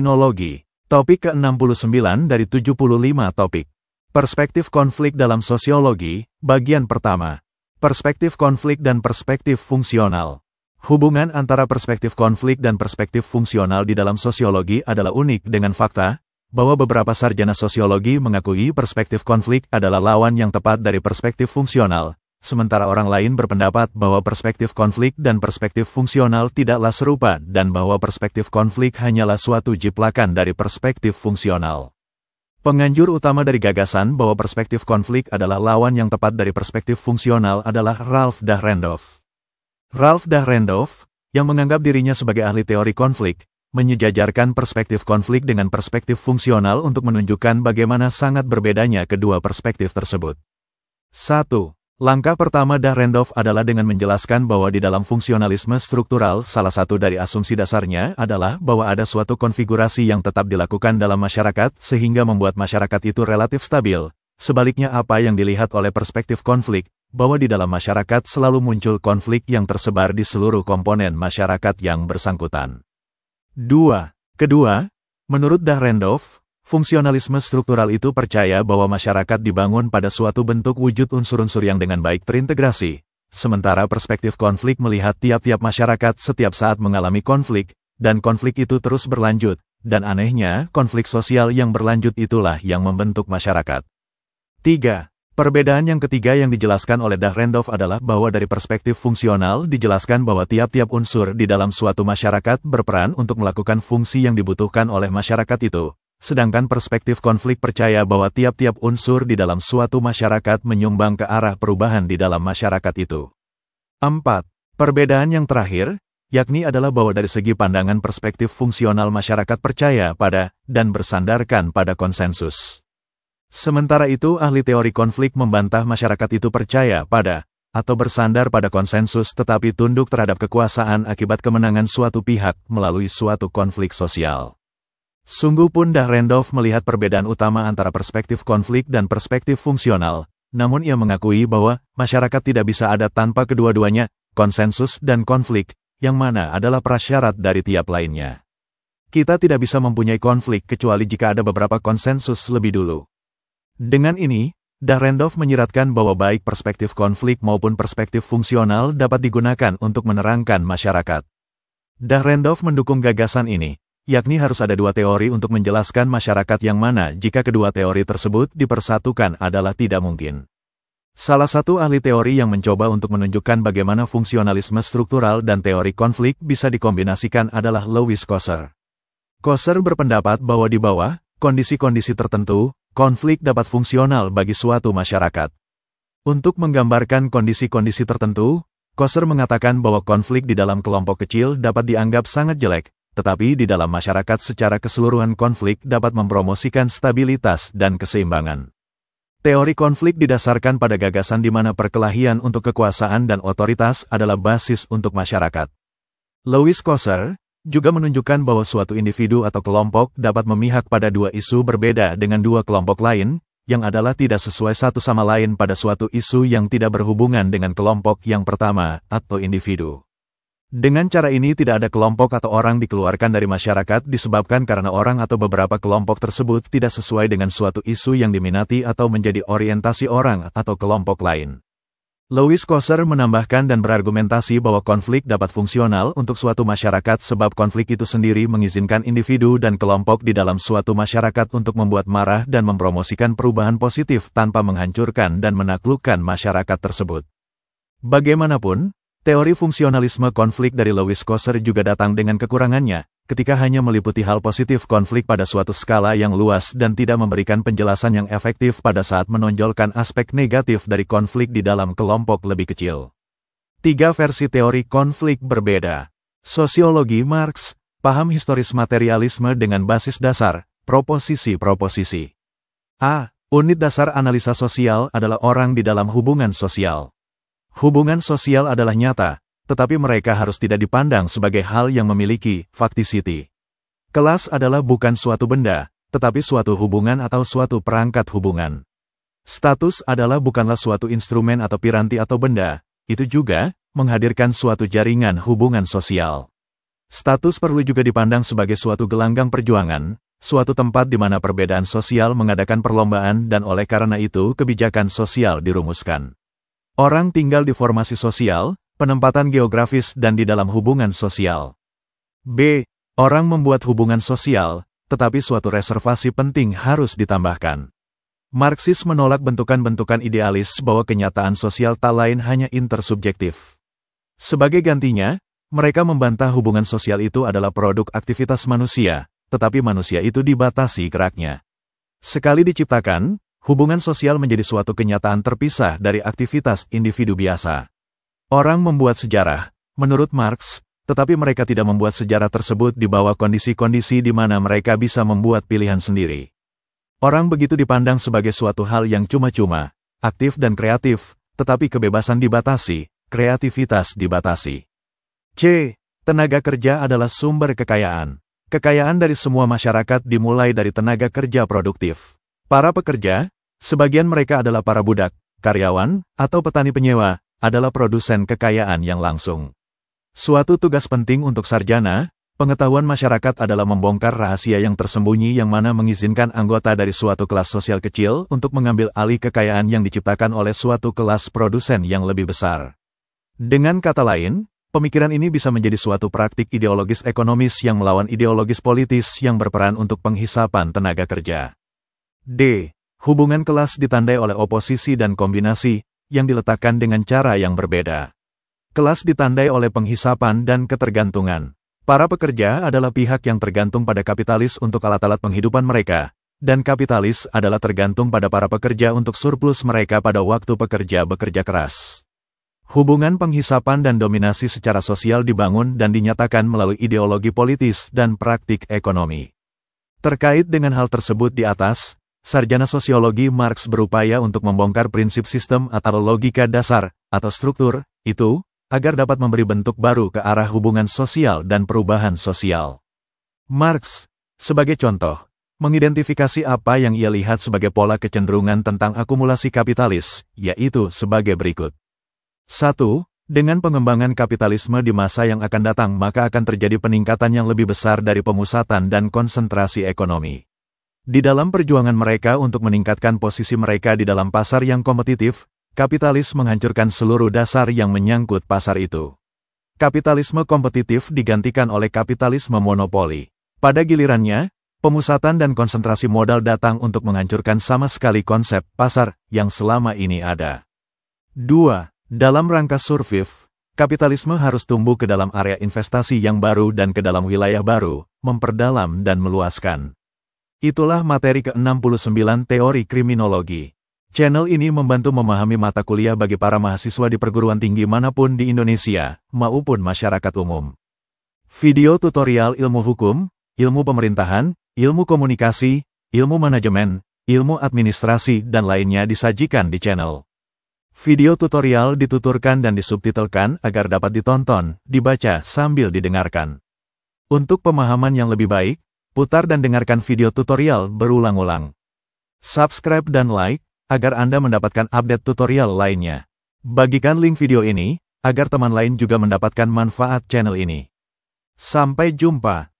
Fenomenologi. Topik ke-69 dari 75 topik. Perspektif konflik dalam sosiologi, bagian pertama. Perspektif konflik dan perspektif fungsional. Hubungan antara perspektif konflik dan perspektif fungsional di dalam sosiologi adalah unik dengan fakta bahwa beberapa sarjana sosiologi mengakui perspektif konflik adalah lawan yang tepat dari perspektif fungsional, sementara orang lain berpendapat bahwa perspektif konflik dan perspektif fungsional tidaklah serupa dan bahwa perspektif konflik hanyalah suatu jiplakan dari perspektif fungsional. Penganjur utama dari gagasan bahwa perspektif konflik adalah lawan yang tepat dari perspektif fungsional adalah Ralph Dahrendorf. Ralph Dahrendorf, yang menganggap dirinya sebagai ahli teori konflik, menyejajarkan perspektif konflik dengan perspektif fungsional untuk menunjukkan bagaimana sangat berbedanya kedua perspektif tersebut. 1. Langkah pertama Dahrendorf adalah dengan menjelaskan bahwa di dalam fungsionalisme struktural salah satu dari asumsi dasarnya adalah bahwa ada suatu konfigurasi yang tetap dilakukan dalam masyarakat sehingga membuat masyarakat itu relatif stabil. Sebaliknya apa yang dilihat oleh perspektif konflik, bahwa di dalam masyarakat selalu muncul konflik yang tersebar di seluruh komponen masyarakat yang bersangkutan. 2. Kedua, menurut Dahrendorf, fungsionalisme struktural itu percaya bahwa masyarakat dibangun pada suatu bentuk wujud unsur-unsur yang dengan baik terintegrasi, sementara perspektif konflik melihat tiap-tiap masyarakat setiap saat mengalami konflik, dan konflik itu terus berlanjut, dan anehnya, konflik sosial yang berlanjut itulah yang membentuk masyarakat. 3. Perbedaan yang ketiga yang dijelaskan oleh Dahrendorf adalah bahwa dari perspektif fungsional dijelaskan bahwa tiap-tiap unsur di dalam suatu masyarakat berperan untuk melakukan fungsi yang dibutuhkan oleh masyarakat itu. Sedangkan perspektif konflik percaya bahwa tiap-tiap unsur di dalam suatu masyarakat menyumbang ke arah perubahan di dalam masyarakat itu. 4. Perbedaan yang terakhir, yakni adalah bahwa dari segi pandangan perspektif fungsional masyarakat percaya pada, dan bersandarkan pada konsensus. Sementara itu ahli teori konflik membantah masyarakat itu percaya pada, atau bersandar pada konsensus tetapi tunduk terhadap kekuasaan akibat kemenangan suatu pihak melalui suatu konflik sosial. Sungguh pun Dahrendorf melihat perbedaan utama antara perspektif konflik dan perspektif fungsional, namun ia mengakui bahwa masyarakat tidak bisa ada tanpa kedua-duanya, konsensus dan konflik, yang mana adalah prasyarat dari tiap lainnya. Kita tidak bisa mempunyai konflik kecuali jika ada beberapa konsensus lebih dulu. Dengan ini, Dahrendorf menyiratkan bahwa baik perspektif konflik maupun perspektif fungsional dapat digunakan untuk menerangkan masyarakat. Dahrendorf mendukung gagasan ini, yakni harus ada dua teori untuk menjelaskan masyarakat yang mana jika kedua teori tersebut dipersatukan adalah tidak mungkin. Salah satu ahli teori yang mencoba untuk menunjukkan bagaimana fungsionalisme struktural dan teori konflik bisa dikombinasikan adalah Louis Coser. Coser berpendapat bahwa di bawah kondisi-kondisi tertentu, konflik dapat fungsional bagi suatu masyarakat. Untuk menggambarkan kondisi-kondisi tertentu, Coser mengatakan bahwa konflik di dalam kelompok kecil dapat dianggap sangat jelek, tetapi di dalam masyarakat secara keseluruhan konflik dapat mempromosikan stabilitas dan keseimbangan. Teori konflik didasarkan pada gagasan di mana perkelahian untuk kekuasaan dan otoritas adalah basis untuk masyarakat. Louis Coser juga menunjukkan bahwa suatu individu atau kelompok dapat memihak pada dua isu berbeda dengan dua kelompok lain, yang adalah tidak sesuai satu sama lain pada suatu isu yang tidak berhubungan dengan kelompok yang pertama atau individu. Dengan cara ini tidak ada kelompok atau orang dikeluarkan dari masyarakat disebabkan karena orang atau beberapa kelompok tersebut tidak sesuai dengan suatu isu yang diminati atau menjadi orientasi orang atau kelompok lain. Louis Coser menambahkan dan berargumentasi bahwa konflik dapat fungsional untuk suatu masyarakat sebab konflik itu sendiri mengizinkan individu dan kelompok di dalam suatu masyarakat untuk membuat marah dan mempromosikan perubahan positif tanpa menghancurkan dan menaklukkan masyarakat tersebut. Bagaimanapun, teori fungsionalisme konflik dari Louis Coser juga datang dengan kekurangannya, ketika hanya meliputi hal positif konflik pada suatu skala yang luas dan tidak memberikan penjelasan yang efektif pada saat menonjolkan aspek negatif dari konflik di dalam kelompok lebih kecil. 3 versi teori konflik berbeda. Sosiologi Marx, paham historis materialisme dengan basis dasar, proposisi-proposisi. A. Unit dasar analisa sosial adalah orang di dalam hubungan sosial. Hubungan sosial adalah nyata, tetapi mereka harus tidak dipandang sebagai hal yang memiliki faktisiti. Kelas adalah bukan suatu benda, tetapi suatu hubungan atau suatu perangkat hubungan. Status adalah bukanlah suatu instrumen atau piranti atau benda, itu juga menghadirkan suatu jaringan hubungan sosial. Status perlu juga dipandang sebagai suatu gelanggang perjuangan, suatu tempat di mana perbedaan sosial mengadakan perlombaan dan oleh karena itu kebijakan sosial dirumuskan. Orang tinggal di formasi sosial, penempatan geografis dan di dalam hubungan sosial. B. Orang membuat hubungan sosial, tetapi suatu reservasi penting harus ditambahkan. Marxis menolak bentukan-bentukan idealis bahwa kenyataan sosial tak lain hanya intersubjektif. Sebagai gantinya, mereka membantah hubungan sosial itu adalah produk aktivitas manusia, tetapi manusia itu dibatasi geraknya. Sekali diciptakan, hubungan sosial menjadi suatu kenyataan terpisah dari aktivitas individu biasa. Orang membuat sejarah, menurut Marx, tetapi mereka tidak membuat sejarah tersebut di bawah kondisi-kondisi di mana mereka bisa membuat pilihan sendiri. Orang begitu dipandang sebagai suatu hal yang cuma-cuma, aktif dan kreatif, tetapi kebebasan dibatasi, kreativitas dibatasi. C. Tenaga kerja adalah sumber kekayaan. Kekayaan dari semua masyarakat dimulai dari tenaga kerja produktif. Para pekerja, sebagian mereka adalah para budak, karyawan, atau petani penyewa, adalah produsen kekayaan yang langsung. Suatu tugas penting untuk sarjana, pengetahuan masyarakat adalah membongkar rahasia yang tersembunyi yang mana mengizinkan anggota dari suatu kelas sosial kecil untuk mengambil alih kekayaan yang diciptakan oleh suatu kelas produsen yang lebih besar. Dengan kata lain, pemikiran ini bisa menjadi suatu praktik ideologis ekonomis yang melawan ideologis politis yang berperan untuk penghisapan tenaga kerja. D. Hubungan kelas ditandai oleh oposisi dan kombinasi, yang diletakkan dengan cara yang berbeda. Kelas ditandai oleh penghisapan dan ketergantungan. Para pekerja adalah pihak yang tergantung pada kapitalis untuk alat-alat penghidupan mereka, dan kapitalis adalah tergantung pada para pekerja untuk surplus mereka pada waktu pekerja bekerja keras. Hubungan penghisapan dan dominasi secara sosial dibangun dan dinyatakan melalui ideologi politis dan praktik ekonomi. Terkait dengan hal tersebut di atas, sarjana sosiologi Marx berupaya untuk membongkar prinsip sistem atau logika dasar, atau struktur, itu, agar dapat memberi bentuk baru ke arah hubungan sosial dan perubahan sosial. Marx, sebagai contoh, mengidentifikasi apa yang ia lihat sebagai pola kecenderungan tentang akumulasi kapitalis, yaitu sebagai berikut. 1. Dengan pengembangan kapitalisme di masa yang akan datang maka akan terjadi peningkatan yang lebih besar dari pemusatan dan konsentrasi ekonomi. Di dalam perjuangan mereka untuk meningkatkan posisi mereka di dalam pasar yang kompetitif, kapitalis menghancurkan seluruh dasar yang menyangkut pasar itu. Kapitalisme kompetitif digantikan oleh kapitalisme monopoli. Pada gilirannya, pemusatan dan konsentrasi modal datang untuk menghancurkan sama sekali konsep pasar yang selama ini ada. 2. Dalam rangka survive, kapitalisme harus tumbuh ke dalam area investasi yang baru dan ke dalam wilayah baru, memperdalam dan meluaskan. Itulah materi ke-69 teori kriminologi. Channel ini membantu memahami mata kuliah bagi para mahasiswa di perguruan tinggi manapun di Indonesia, maupun masyarakat umum. Video tutorial ilmu hukum, ilmu pemerintahan, ilmu komunikasi, ilmu manajemen, ilmu administrasi, dan lainnya disajikan di channel. Video tutorial dituturkan dan disubtitelkan agar dapat ditonton, dibaca sambil didengarkan. Untuk pemahaman yang lebih baik, putar dan dengarkan video tutorial berulang-ulang. Subscribe dan like, agar Anda mendapatkan update tutorial lainnya. Bagikan link video ini, agar teman lain juga mendapatkan manfaat channel ini. Sampai jumpa.